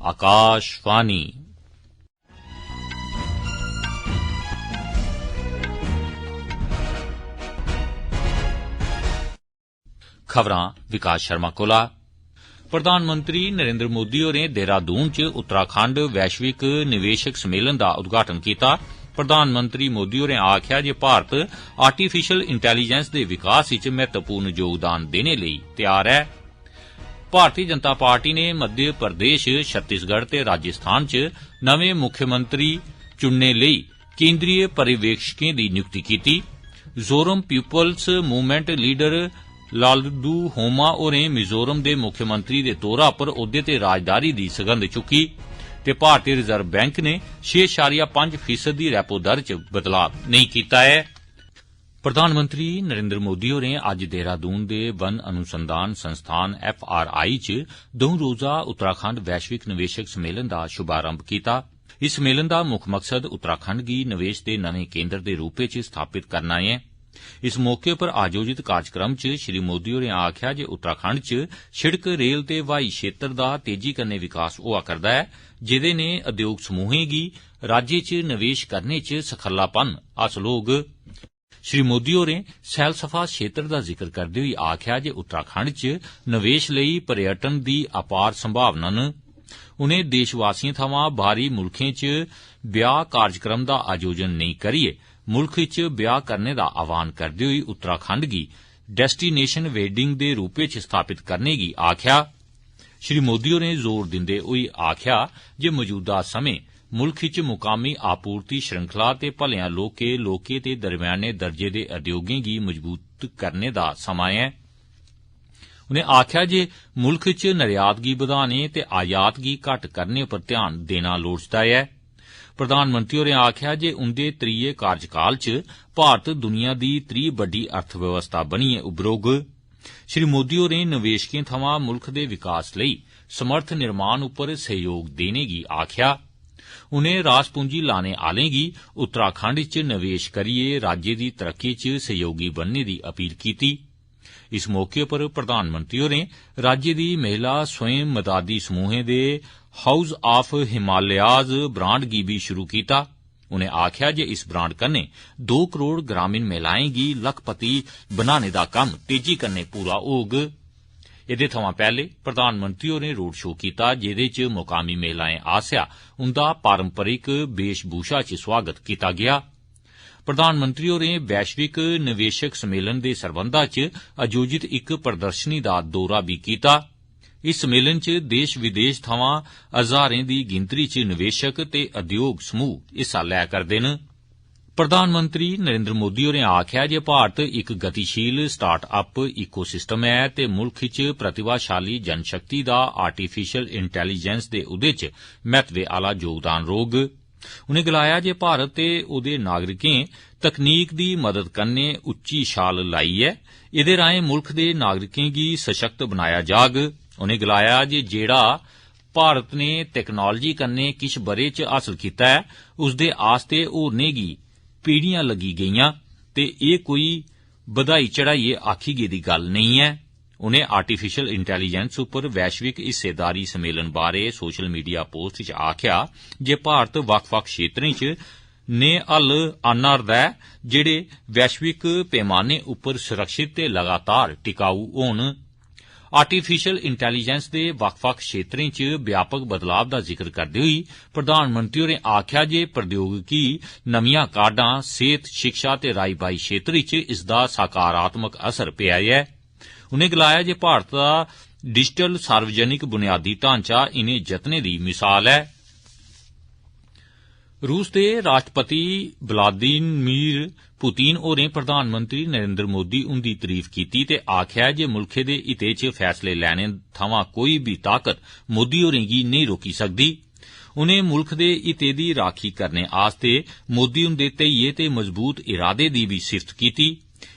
आकाशवाणी। खबरां विकास शर्मा कोला। प्रधानमंत्री नरेंद्र मोदी होरें देहरादून च उत्तराखंड वैश्विक निवेशक सम्मेलन दा उद्घाटन कीता। प्रधानमंत्री मोदी होरें आखेआ जे भारत आर्टिफिशियल इंटैलीजेंस दे विकास च महत्वपूर्ण योगदान देने लेई तैयार है। भारतीय जनता पार्टी ने मध्य प्रदेश, छत्तीसगढ़ ते राजस्थान च नमें मुख्यमंत्री चुनने लेई केंद्रीय पर्यवेक्षकें दी नियुक्ति कीती। जोरम पीपल्स मूवमेंट लीडर लालदू होमा होरें मिजोरम दे मुख्यमंत्री दे तौरा पर ओहदे ते राजदारी दी सगंध चुक्की ते भारतीय रिजर्व बैंक ने 6.5% दी रेपो दर च बदलाव नहीं कीता है। प्रधानमंत्री नरेंद्र मोदी होरें अज्ज देहरादून दे वन अनुसंधान संस्थान FRI च 2 रोजा उत्तराखंड वैश्विक निवेशक सम्मेलन दा शुभारंभ कीता। इस सम्मेलन दा मुक्ख मकसद उत्तराखंड गी निवेश दे नमें केंद्र दे रूपै च स्थापित करना है। इस मौके पर आयोजित कार्यक्रम च श्री मोदी होरें आखेआ जे उत्तराखंड च शिड़क, रेल ते हवाई क्षेत्र दा तेजी कन्नै विकास होआ करदा है, जेदे ने उद्योग समूहें गी राज्य च निवेश करने च सखल्लापन हासल होग। श्री मोदी होरें सैलसफा क्षेत्र दा जिक्र करदे होई आखेआ जे उत्तराखंड च निवेश लेई पर्यटन दी अपार संभावना न। उनें देशवासियें थमां बाहरी मुल्खें च ब्याह कार्यक्रम दा आयोजन नेईं करियै मुल्ख च ब्याह करने दा आह्वान करदे होई उत्तराखंड गी डेस्टीनेशन वेडिंग दे रूपै च स्थापित करने गी आखेआ। श्री मोदी होरें जोर दिंदे होई आखेआ जे मौजूदा समें मुल्ख च मुकामी आपूर्ति श्रृंखला ते भलेआं लौह्के ते दरम्याने दर्जे दे उद्योगें गी मजबूत करने दा समां ऐ। उनें आखेआ जे मुल्ख च निर्यात गी बधाने ते आयात गी घट्ट करने पर ध्यान देना लोड़चदा ऐ। प्रधानमंत्री होरें आखेआ जे उंदे त्रीये कार्यकाल च भारत दुनिया दी त्री बड्डी अर्थव्यवस्था बनियै उभरोग। श्री मोदी होरें निवेशकें थमां मुल्ख दे विकास लेई समर्थ निर्माण उप्पर सहयोग देने गी आखेआ। उनें रास पूंजी लाने आलें गी उत्तराखंड च निवेश करियै राज्य दी तरक्की च सहयोगी बनने दी अपील कीती। इस मौके पर प्रधानमंत्री होरें राज्य दी महिला स्वयं मदादी समूहें दे हाउस ऑफ हिमालयाज ब्रांड गी भी शुरू कीता। उनें आखेआ जे इस ब्रांड कन्नै 2 करोड़ ग्रामीण महिलाएं गी लखपति बनाने दा कम्म तेजी कन्नै पूरा होग। एहदे थमां पैहले प्रधानमंत्री होरें रोड शो कीता, जेदे च मुकामी महिलाएं आसेआ उंदा पारंपरिक वेशभूषा च स्वागत कीता गेआ। प्रधानमंत्री होरें वैश्विक निवेशक सम्मेलन दे सरबंधा च आयोजित इक प्रदर्शनी दा दौरा भी कीता। इस सम्मेलन च देश विदेश थमां हजारें दी गिनतरी च निवेशक ते उद्योग समूह हिस्सा लै करदे न। प्रधानमंत्री नरेंद्र मोदी होरें आखेआ जे भारत इक गतिशील स्टार्ट अप इकोसिस्टम ऐ ते मुल्ख च प्रतिभाशाली जनशक्ति दा आर्टिफिशियल इंटैलीजेंस दे उदे च महत्वै आला योगदान रौह्ग। उनें गलाया जे भारत ते ओहदे नागरिकें तकनीक दी मदद कन्नै उच्ची छाल लाई ऐ। एहदे राएं मुल्ख दे नागरिकें गी सशक्त बनाया जाग। उनें गलाया जे जेड़ा भारत ने टैक्नोलोजी कन्नै किश ब'रे च हासल कीता ऐ, उसदे आस्ते होरनें गी पीढ़ियां लग्गी गेईयां ते एह् कोई बधाई चढ़ाइयै आखी गेदी गल्ल नेईं ऐ। उनें आर्टिफिशियल इंटैलीजेंस उप्पर वैश्विक हिस्सेदारी सम्मेलन बारे सोशल मीडिया पोस्ट च आखेआ जे भारत बक्ख-बक्ख क्षेत्रें च नेह् हल आन्ना'रदा ऐ जेहड़े वैश्विक पैमाने उप्पर सुरक्षित ते लगातार टिकाऊ होन। आर्टिफिशियल इंटैलीजेंस दे बक्ख-बक्ख क्षेत्रें च व्यापक बदलाव दा जिक्र करदे होई प्रधानमंत्री होरें आखेआ जे प्रौद्योगिकी, नमियां काह्डां, सेहत, शिक्षा ते राई-बाई क्षेत्र च इसदा सकारात्मक असर पेआ ऐ। उनें गलाया जे भारत दा डिजिटल सार्वजनिक बुनियादी ढांचा इनें जतनें दी मिसाल ऐ। रूस दे राष्ट्रपति व्लादिमीर पुतिन होरें प्रधानमंत्री नरेंद्र मोदी हुंदी तरीफ कीती ते आखेआ जे मुल्खै दे हितै च फैसले लैने थमां कोई बी ताकत मोदी होरें गी नेईं रोकी सकदी। उनें मुल्ख दे हितै दी राखी करने आस्ते मोदी हुंदे धेइये ते मजबूत इरादे दी भी सिफ्त कीती।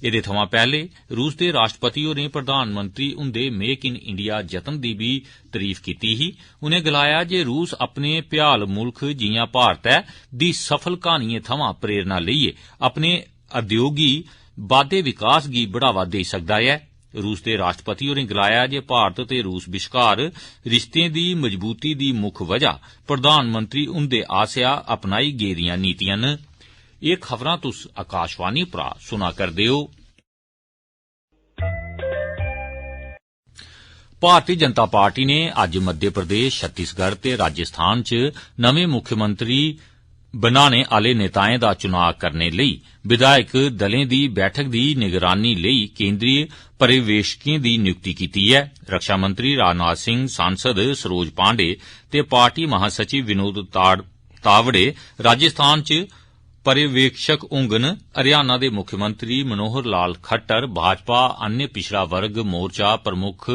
एहदे थमां पैहले रूस दे राष्ट्रपति होरें प्रधानमंत्री हुंदे मेक इन इंडिया जतन दी भी तरीफ कीती ही। उनें गलाया जे रूस अपने भ्याल मुल्ख जियां भारत ऐ दी सफल कहानियें थमां प्रेरणा लेइयै अपने उद्योगी बाद्दे विकास गी बढ़ावा देई सकदा ऐ। रूस दे राष्ट्रपति होरें गलाया जे भारत ते रूस विचकार रिश्तें दी मजबूती दी मुक्ख वजह प्रधानमंत्री हुंदे आसेआ अपनाई गेदियां नीतियां न। एह खबरां तुस आकाशवाणी परा सुना करदे हो। भारतीय जनता पार्टी ने अज्ज मध्य प्रदेश, छत्तीसगढ़ ते राजस्थान च नमें मुख्यमंत्री बनाने आले नेताएं दा चुनाव करने लेई विधायक दलें दी बैठक दी निगरानी लेई केंद्रीय पर्यवेक्षकें दी नियुक्ति कीती है। रक्षा मंत्री राजनाथ सिंह, सांसद सरोज पांडे ते पार्टी महासचिव विनोद तावड़े राजस्थान च पर्यवेक्षक होंगन। हरियाणा दे मुख्यमंत्री मनोहर लाल खट्टर, भाजपा अन्य पिछड़ा वर्ग मोर्चा प्रमुख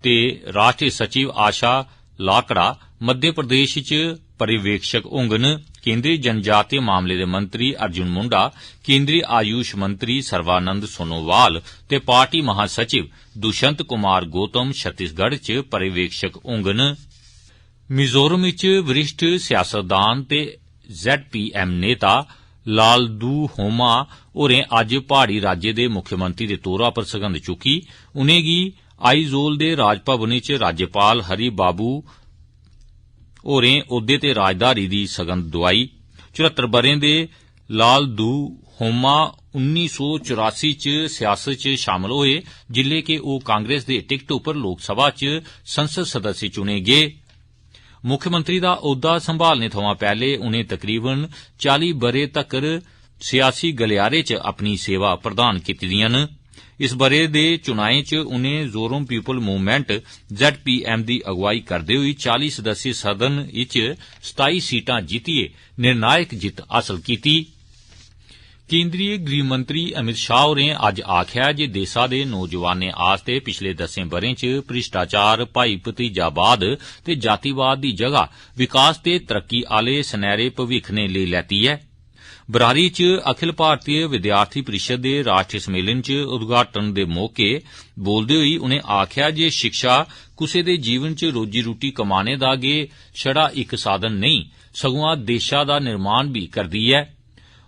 ते राष्ट्रीय सचिव आशा लाकड़ा मध्य प्रदेश च पर्यवेक्षक होंगन। केंद्रीय जनजातीय मामले दे मंत्री अर्जुन मुंडा, केंद्रीय आयुष मंत्री सर्वानंद सोनोवाल ते पार्टी महासचिव दुष्यंत कुमार गौतम छत्तीसगढ़ च पर्यवेक्षक होंगन। मिजोरम च वरिष्ठ सियासतदान ते ZPM नेता लालदूहोमा होरें अज्ज पहाड़ी राज्य दे मुख्यमंत्री दे तौरा पर सगंध चुकी। उनेंगी आइजोल दे राजभवन च राज्यपाल हरि बाबू होरें ओहदे ते राजधारी दी सगंध दोआई। 74 ब'रें दे लालदूहोमा 1984 च सियासत च शामल होए, जिल्ले के ओह कांग्रेस दे टिकट उप्पर लोकसभा च संसद सदस्य चुने गे। मुख्यमंत्री दा ओहदा संभालने थमां पैहले उनें तकरीबन 40 ब'रे तक्कर सियासी गलियारे च अपनी सेवा प्रदान कीती दियां न। इस ब'रे दे चुनाएं च उनें जोरम पीपल मूवमेंट ZPM दी अगुवाई करदे होई 40 सदस्य सदन इच 27 सीटां जित्तियै निर्णायक जित्त हासल कीती। केंद्रीय गृह मंत्री अमित शाह होरें अज्ज आखेआ जे देसा दे नौजवानें आस्ते पिछले 10 ब'रें च भ्रिष्टाचार, भाई भतीजावाद ते जातिवाद दी जगह विकास ते तरक्की आले सनैरे भविक्ख ने लेई लैती ऐ। बरारी च अखिल भारतीय विद्यार्थी परिषद दे राष्ट्रीय सम्मेलन च उद्घाटन दे मौके बोलदे होई उनें आखेआ जे शिक्षा कुसै दे जीवन च रोजी रूट्टी कमाने दा गै छड़ा इक साधन नेईं, सगुआं देशा दा निर्माण भी करदी ऐ।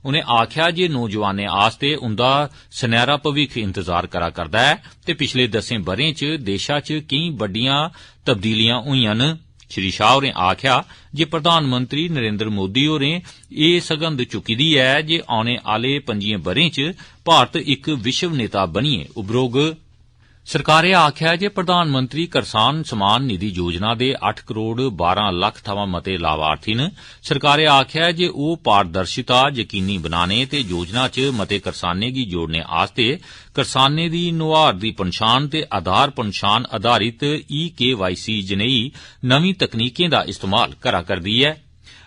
उनें आखेआ जे नौजवानें आस्ते उंदा सनैरा भविक्ख इंतजार करा करदा ऐ ते पिछले 10 ब'रें च देशा च केई बड्डियां तब्दीलियां होईयां न। श्री शाह होरें आखेआ जे प्रधानमंत्री नरेंद्र मोदी होरें एह सगंध चुकी दी ऐ जे औने आले 5 ब'रें च भारत इक विश्व नेता बनियै उभरोग। सरकारै आखेआ जे प्रधानमंत्री करसान सम्मान निधि योजना दे 8 करोड़ 12 लक्ख थमां मते लाभार्थी न। सरकारै आखेआ जे ओह पारदर्शिता यकीनी बनाने ते योजना च मते करसानें गी जोड़ने आस्ते करसानें दी नुहार दी पंछान ते आधार पंछान आधारित EKYC जनेही नमीं तकनीकें दा इस्तेमाल करा करदी ऐ।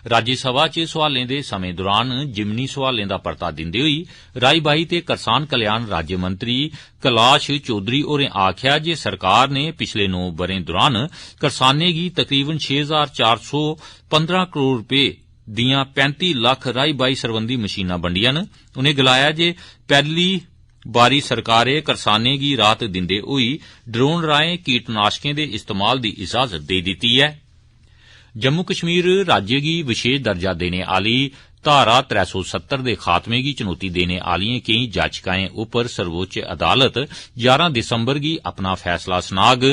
राज्यसभा च सोआलें दे समें दौरान जिमनी सोआलें दा परता दिंदे होई राई बाई ते करसान कल्याण राज्यमंत्री कैलाश चौधरी होरें आखेआ जे सरकार ने पिछले 9 ब'रें दौरान करसानें गी तकरीबन 6415 करोड़ रपे दियां 35 लक्ख राई बाई सरबंधी मशीनां बंडियां न। उनें गलाया जे पैहली बारी सरकारै करसानें गी राहत दिंदे होई ड्रोन राएं कीटनाशकें दे इस्तेमाल दी इजाजत देई दित्ती ऐ। जम्मू कश्मीर राज्य गी विशेष दर्जा देने आली धारा 370 दे खात्मे गी चुनौती देने आलियें केई याचिकाएं उप्पर सर्वोच्च अदालत 11 दिसंबर गी अपना फैसला सनाग।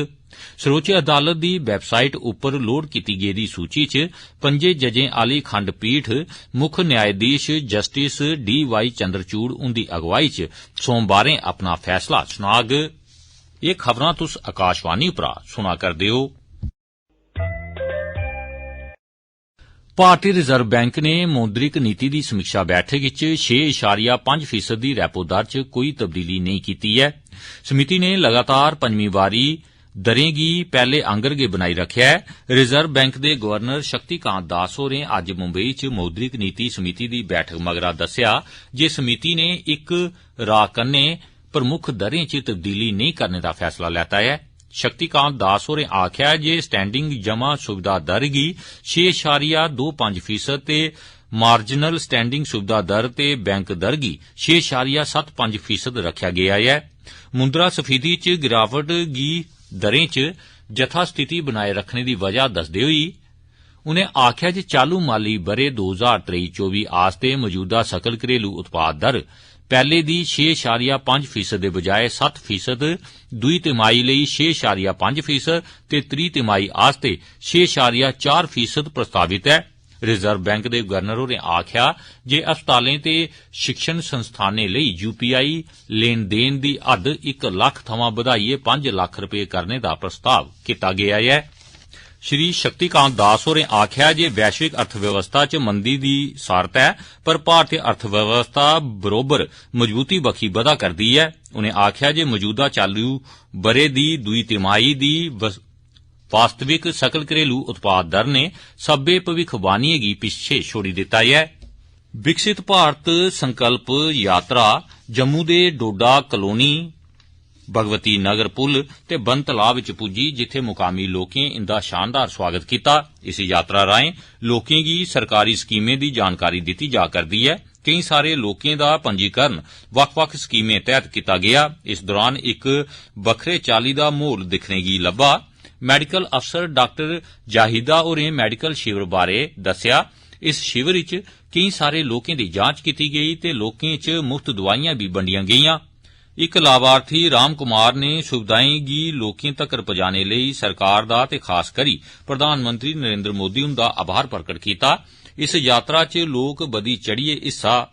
सर्वोच्च अदालत दी वैबसाइट उप्पर लोड कीती गेदी सूची च 5 जजें आली खंडपीठ मुक्ख न्यायाधीश जस्टिस DY चंद्रचूड़ हुंदी अगुवाई च सोमवारें अपना फैसला सनाग। एह खबरां तुस आकाशवाणी परा सुना करदे हो। भारतीय रिजर्व बैंक ने मौद्रिक नीति दी समीक्षा बैठक च 6.5% दी रेपो दर च कोई तब्दीली नेईं कीती ऐ। समिति ने लगातार 5वीं बारी दरें गी पैहले आंगर गै बनाई रखेआ ऐ। रिजर्व बैंक दे गवर्नर शक्तिकांत दास होरें अज्ज मुंबई च मौद्रिक नीति समिति दी बैठक मगरा दस्सेआ जे समिति ने इक राह कन्नै प्रमुख दरें च तब्दीली नेईं करने दा फैसला लैता ऐ। शक्तिकांत दास होरें आखेआ जे स्टैंडिंग जमा सुविधा दर गी 6.25% ते मार्जिनल स्टैंडिंग सुविधा दर ते बैंक दर गी 6.75% रखेआ गेआ ऐ। मुद्रा स्फीति च गिरावट गी दरें च यथास्थिति बनाए रखने दी वजह दसदे होई उनें आखेआ जे चालू माली ब'रे 2023-24 आस्ते मौजूदा सकल घरेलू उत्पाद दर पहले दी 6.5% दे बजाय 7%, दूई तिमाही लई 6.5% ते त्री तिमाही आस्ते 6.4% प्रस्तावित है। रिजर्व बैंक दे गवर्नर होरें आख्या जे अस्पतालें ते शिक्षण संस्थानें लई यूपीआई लेन देन दी हद 1 लाख थमां बधाइयै 5 लाख रुपये करने दा प्रस्ताव कीता गेआ है। श्री शक्तिकांत दास होरें आख्या जे वैश्विक अर्थव्यवस्था च मंदी दी सारत है, पर भारतीय अर्थव्यवस्था बरोबर मजबूती बक्खी बधा करदी है। उनें आख्या जे मौजूदा चालू बरे दी दूई तिमाही दी वास्तविक सकल घरेलू उत्पाद दर ने सब्बै भविक्खबाणियें गी पिच्छे छोड़ी दिता है। विकसित भारत संकल्प यात्रा जम्मू दे डोडा कलोनी, भगवती नगर पुल ते बन तलाब च पुज्जी, जिथे मुकामी लोकें इंदा शानदार स्वागत किया। इस यात्रा राएं लोकें गी सरकारी स्कीमें दी जानकारी दिती जा करदी है। कई सारे लोकें दा पंजीकरण वक्-वक्ख स्कीमें तहत किया गया। इस दौरान एक बक्खरे चाली दा माहौल दिक्खने गी लब्भा। मैडिकल अफसर डॉक्टर जाहिदा होरें मैडिकल शिविर बारे दस्सिया। इस शिविर च कई सारे लोकें दी जांच कीती गई ते लोकें च मुफ्त दवाइयां भी बंडियां गेईयां। एक लाभार्थी राम कुमार ने सुविधाएं गी लोकें तक्कर पजाने लई सरकार दा ते खास करी प्रधानमंत्री नरेंद्र मोदी हुंदा आभार प्रकट कीता। इस यात्रा च लोक बधी चढ़िए हिस्सा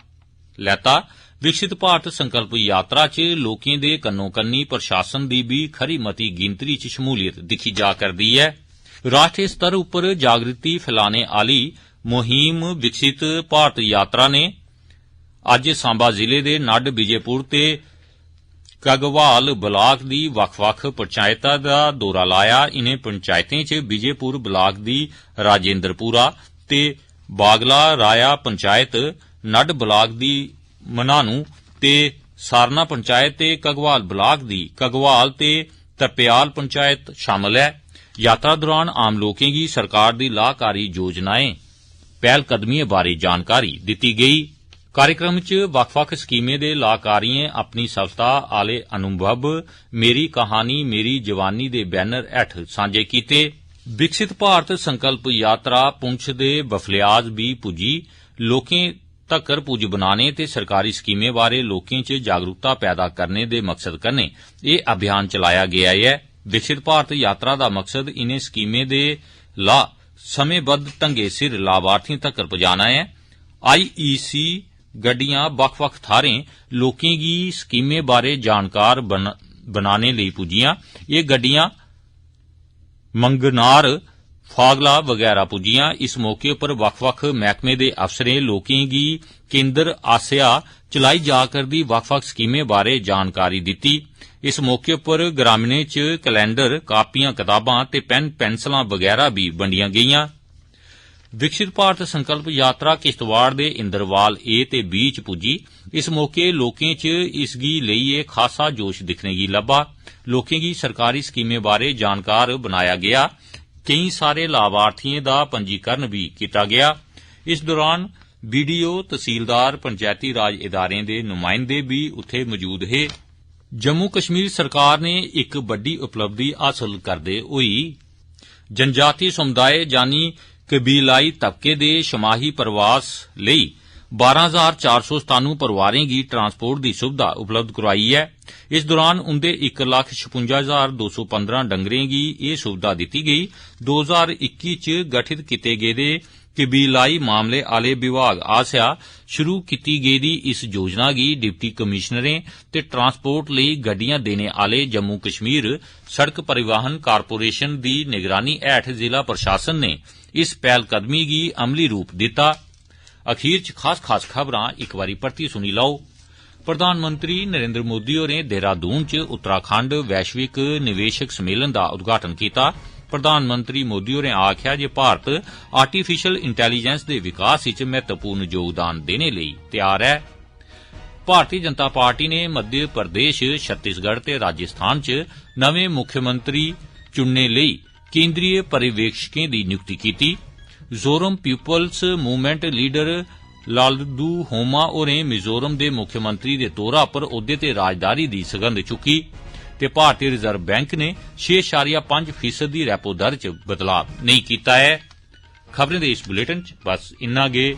लैता। विकसित भारत संकल्प यात्रा च लोकें दे कन्नो कन्नी प्रशासन दी भी खरी मती गिनतरी च शमूलियत दिक्खी जा करदी है। राष्ट्रीय स्तर उप्पर जागृति फैलाने आली मुहिम विकसित भारत यात्रा ने अज्ज सांबा जिले दे नड्ड, विजयपुर ते कगवाल ब्लाक दी वक्ख-वक्ख पंचायतां दा दौरा लाया। इनें पंचायतें च विजयपुर ब्लाक दी राजेंद्रपुरा ते बागला राया पंचायत, नड्ड ब्लाक दी मनानू ते सारना पंचायत ते कगवाल ब्लाक दी कगवाल ते तप्याल पंचायत शामिल है। यात्रा दौरान आम लोकें गी सरकार दी लाभकारी योजनाएं पैहलकदमिएं बारे जानकारी दिती गई। कार्यक्रम च वक्ख-वक्ख स्कीमें दे लाभकारियें अपनी सफलता आले अनुभव मेरी कहानी मेरी जवानी दे बैनर हेठ सांझे कीते। विकसित भारत संकल्प यात्रा पुंछ दे बफलियाज भी पुज्जी। लोकें तक्कर पुज्ज बनाने ते सरकारी स्कीमें बारे लोकें च जागरूकता पैदा करने दे मकसद कन्नै एह अभियान चलाया गया है। विकसित भारत यात्रा दा मकसद इनें स्कीमें दे लाह समेंबद्ध ढंगे सिर लाभार्थियों तक्कर पजाना है। आईईसी गड्डियां बक्ख-वक्ख थाहरें लोकें गी स्कीमें बारे जानकार बनाने लेई पुज्जियां। एह गड्डियां मंगनार, फागला वगैरह पुज्जियां। इस मौके पर वक्ख-वक्ख मैहकमे दे अफसरें लोकें गी केंद्र आसेआ चलाई जा करदी वक्ख-वक्ख स्कीमें बारे जानकारी दित्ती। इस मौके पर ग्रामीणें च कैलेंडर, कापियां कताबां ते पेन पेंसिलां वगैरह भी बंडियां गेईयां। विकसित भारत संकल्प यात्रा किश्तवाड़ दे इंदरवाल ए ते बी च पुज्जी। इस मौके लोकें च इसगी लेइयै खासा जोश दिक्खने गी लब्भा। लोकें गी सरकारी स्कीमें बारे जानकार बनाया गया। केई सारे लाभार्थियें दा पंजीकरण भी कीता गया। इस दौरान बीडीओ, तहसीलदार, पंचायती राज इदारें दे नुमाइंदे भी उत्थे मौजूद हे। जम्मू कश्मीर सरकार ने एक बड्डी उपलब्धि हासल करदे होई जनजातीय समुदाय यानी कबीलाई तबके दे शमाही प्रवास लेई 12,497 परिवारें गी ट्रांसपोर्ट दी सुविधा उपलब्ध करवाई है। इस दौरान उन्दे 1,56,215 डंगरें गी एह सुविधा दिती गई। 2021 च गठित कीते गेदे कबीलाई मामले आले विभाग आसेआ शुरू कीती गेदी इस योजना गी डिप्टी कमिशनरें ते ट्रांसपोर्ट लेई गड्डियां देने आले जम्मू कश्मीर सड़क परिवहन कारपोरेशन दी निगरानी हेठ जिला प्रशासन ने इस पैहलकदमी गी अमली रूप दिता। अखीर च खास खबरां इक बारी परतियै सुनी लओ। प्रधानमंत्री नरेंद्र मोदी होरें देहरादून च उत्तराखंड वैश्विक निवेशक सम्मेलन दा उद्घाटन कीता। प्रधानमंत्री मोदी होरें आखेआ जे भारत आर्टिफिशियल इंटैलीजेंस दे विकास च महत्वपूर्ण योगदान देने लेई तैयार है। भारतीय जनता पार्टी ने मध्य प्रदेश, छत्तीसगढ़ ते राजस्थान च नमें मुख्यमंत्री चुनने लेई केंद्रीय पर्यवेक्षकें दी नियुक्ति कीती। जोरम पीपल्स मूवमेंट लीडर लालदू होमा होरें मिजोरम दे मुख्यमंत्री दे तौरा पर ओहदे ते राजदारी दी सगंध चुक्की ते भारतीय रिजर्व बैंक ने 6.5% दी रेपो दर च बदलाव नहीं कीता है। खबरें दे इस बुलेटिन च बस इन्ना गै।